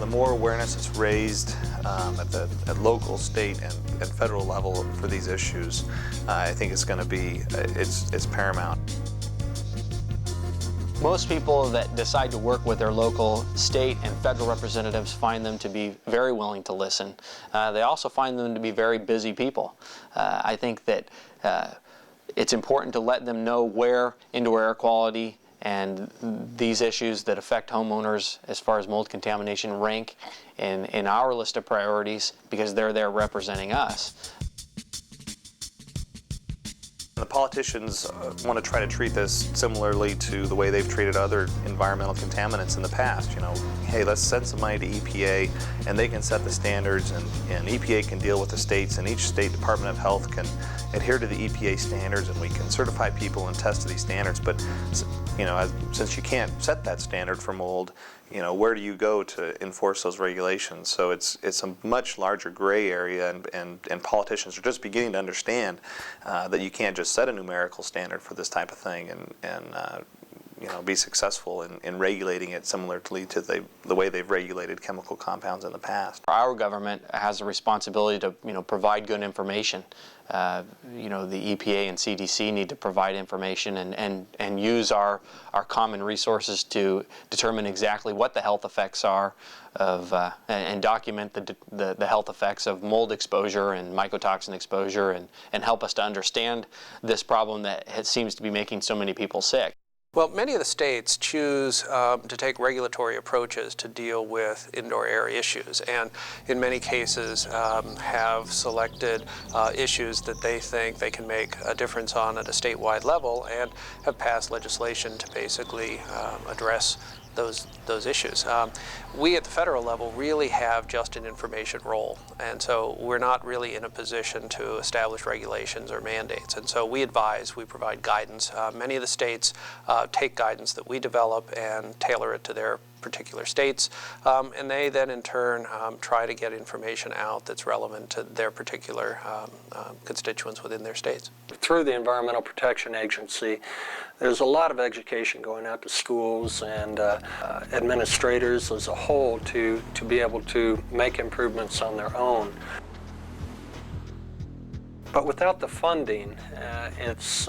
the more awareness that's raised at local, state, and federal level for these issues, I think it's going to be, it's paramount. Most people that decide to work with their local, state, and federal representatives find them to be very willing to listen. They also find them to be very busy people. I think that it's important to let them know where indoor air quality and these issues that affect homeowners as far as mold contamination rank in our list of priorities, because they're there representing us. The politicians want to try to treat this similarly to the way they've treated other environmental contaminants in the past. You know, hey, let's send some money to EPA and they can set the standards, and EPA can deal with the states, and each state Department of Health can adhere to the EPA standards, and we can certify people and test to these standards. But, you know, since you can't set that standard for mold, you know, where do you go to enforce those regulations? So it's a much larger gray area, and politicians are just beginning to understand that you can't just set a numerical standard for this type of thing and you know, be successful in regulating it similarly to the way they've regulated chemical compounds in the past. Our government has a responsibility to, you know, provide good information. You know, the EPA and CDC need to provide information and use our common resources to determine exactly what the health effects are of and document the health effects of mold exposure and mycotoxin exposure, and help us to understand this problem that seems to be making so many people sick. Well, many of the states choose to take regulatory approaches to deal with indoor air issues, and in many cases have selected issues that they think they can make a difference on at a statewide level, and have passed legislation to basically address those issues. We at the federal level really have just an information role, and so we're not really in a position to establish regulations or mandates, and so we advise, we provide guidance. Many of the states take guidance that we develop and tailor it to their particular states, and they then in turn try to get information out that's relevant to their particular constituents within their states. Through the Environmental Protection Agency, there's a lot of education going out to schools and administrators as a whole to be able to make improvements on their own. But without the funding, it's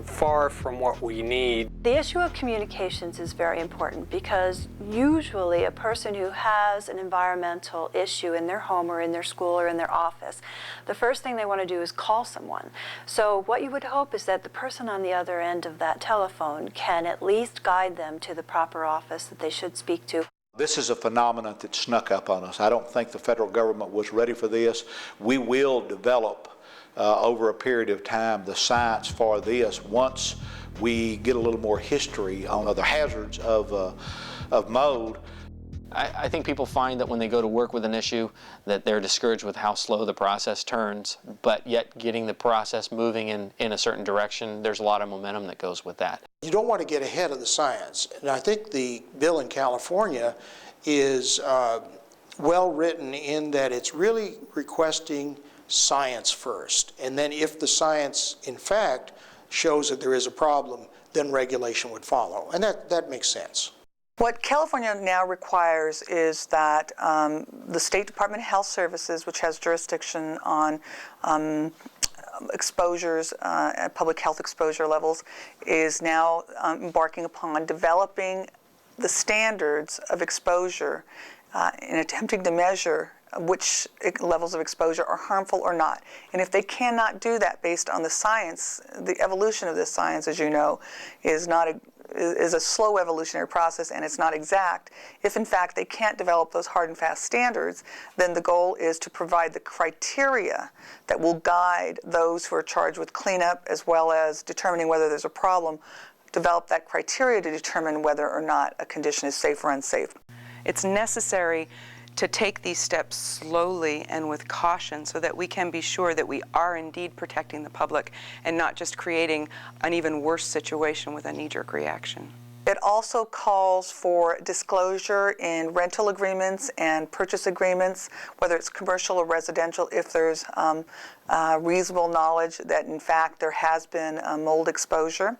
far from what we need. The issue of communications is very important, because usually a person who has an environmental issue in their home or in their school or in their office, the first thing they want to do is call someone. So what you would hope is that the person on the other end of that telephone can at least guide them to the proper office that they should speak to. This is a phenomenon that snuck up on us. I don't think the federal government was ready for this. We will develop over a period of time the science for this once we get a little more history on other hazards of mold. I think people find that when they go to work with an issue that they're discouraged with how slow the process turns, but yet getting the process moving in a certain direction, there's a lot of momentum that goes with that. You don't want to get ahead of the science, and I think the bill in California is well written in that it's really requesting science first, and then if the science in fact shows that there is a problem, then regulation would follow, and that makes sense. What California now requires is that the State Department of Health Services, which has jurisdiction on exposures, public health exposure levels, is now embarking upon developing the standards of exposure in attempting to measure which levels of exposure are harmful or not. And if they cannot do that based on the science, the evolution of this science, as you know, is a slow evolutionary process, and it's not exact. If in fact they can't develop those hard and fast standards, then the goal is to provide the criteria that will guide those who are charged with cleanup, as well as determining whether there's a problem, develop that criteria to determine whether or not a condition is safe or unsafe. It's necessary to take these steps slowly and with caution so that we can be sure that we are indeed protecting the public and not just creating an even worse situation with a knee-jerk reaction. It also calls for disclosure in rental agreements and purchase agreements, whether it's commercial or residential, if there's reasonable knowledge that in fact there has been mold exposure.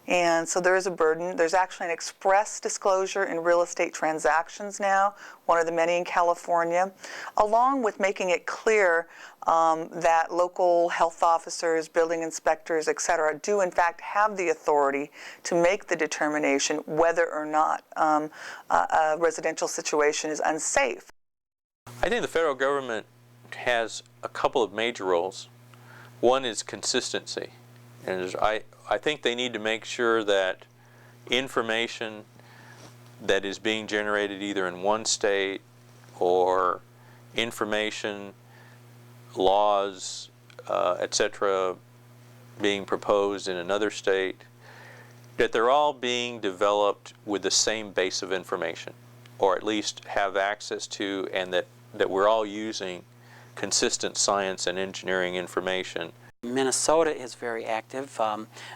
And so there is a burden. There's actually an express disclosure in real estate transactions now, one of the many in California, along with making it clear that local health officers, building inspectors, et cetera, do in fact have the authority to make the determination whether or not a residential situation is unsafe. I think the federal government has a couple of major roles. One is consistency. And I think they need to make sure that information that is being generated either in one state or information, laws, etc., being proposed in another state, that they're all being developed with the same base of information, or at least have access to, and that we're all using consistent science and engineering information. Minnesota is very active.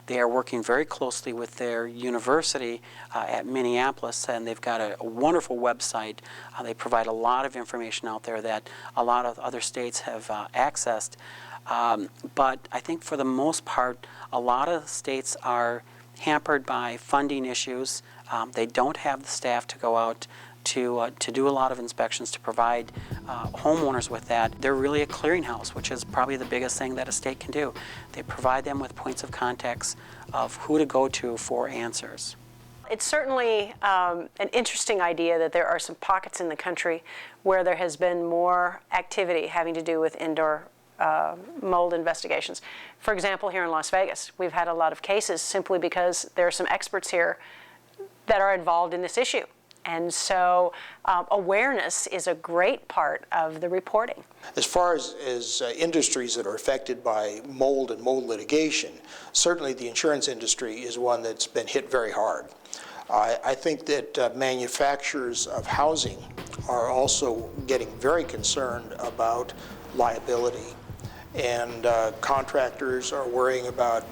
They are working very closely with their university at Minneapolis, and they've got a wonderful website. They provide a lot of information out there that a lot of other states have accessed. But I think for the most part, a lot of states are hampered by funding issues. They don't have the staff to go out to do a lot of inspections, to provide homeowners with that. They're really a clearinghouse, which is probably the biggest thing that a state can do. They provide them with points of contacts of who to go to for answers. It's certainly an interesting idea that there are some pockets in the country where there has been more activity having to do with indoor mold investigations. For example, here in Las Vegas, we've had a lot of cases simply because there are some experts here that are involved in this issue. And so awareness is a great part of the reporting. As far as industries that are affected by mold and mold litigation, certainly the insurance industry is one that's been hit very hard. I think that manufacturers of housing are also getting very concerned about liability, and contractors are worrying about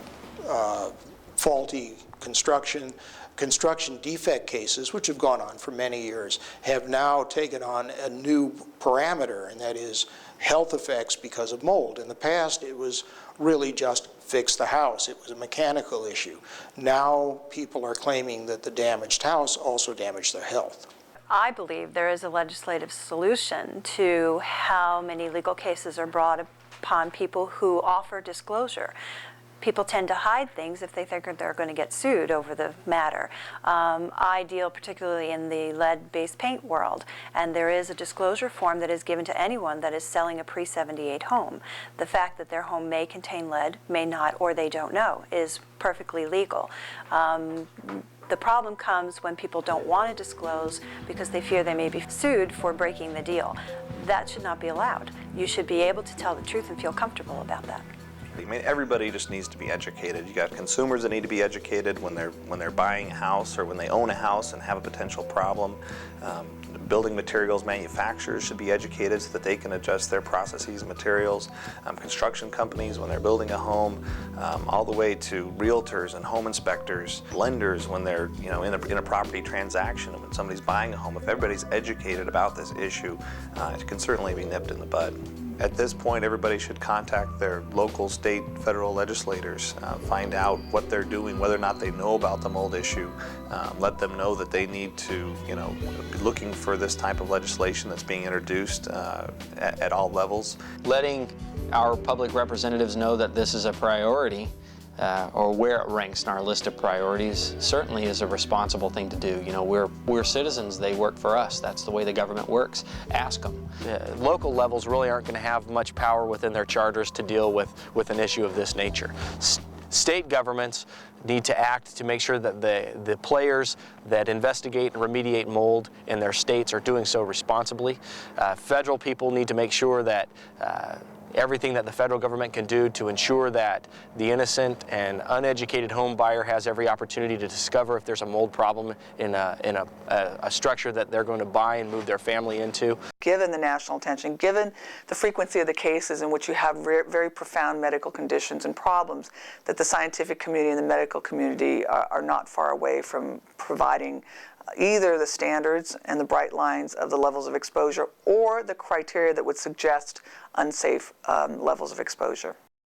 faulty construction. Construction defect cases, which have gone on for many years, have now taken on a new parameter, and that is health effects because of mold. In the past, it was really just fix the house. It was a mechanical issue. Now people are claiming that the damaged house also damaged their health. I believe there is a legislative solution to how many legal cases are brought upon people who offer disclosure. People tend to hide things if they think they're going to get sued over the matter. I deal particularly in the lead-based paint world, and there is a disclosure form that is given to anyone that is selling a pre-78 home. The fact that their home may contain lead, may not, or they don't know, is perfectly legal. The problem comes when people don't want to disclose because they fear they may be sued for breaking the deal. That should not be allowed. You should be able to tell the truth and feel comfortable about that. I mean, everybody just needs to be educated. You got consumers that need to be educated when they're buying a house or when they own a house and have a potential problem. Building materials manufacturers should be educated so that they can adjust their processes and materials. Construction companies when they're building a home, all the way to realtors and home inspectors, lenders when they're in a property transaction and when somebody's buying a home. If everybody's educated about this issue, it can certainly be nipped in the bud. At this point, everybody should contact their local, state, federal legislators, find out what they're doing, whether or not they know about the mold issue, let them know that they need to, be looking for this type of legislation that's being introduced at all levels. Letting our public representatives know that this is a priority or where it ranks in our list of priorities certainly is a responsible thing to do. We're citizens, they work for us. That's the way the government works. Ask them. Local levels really aren't going to have much power within their charters to deal with an issue of this nature. State governments need to act to make sure that the players that investigate and remediate mold in their states are doing so responsibly. Federal people need to make sure that everything that the federal government can do to ensure that the innocent and uneducated home buyer has every opportunity to discover if there's a mold problem in a structure that they're going to buy and move their family into. Given the national attention, given the frequency of the cases in which you have very profound medical conditions and problems, that the scientific community and the medical community are not far away from providing either the standards and the bright lines of the levels of exposure or the criteria that would suggest unsafe levels of exposure.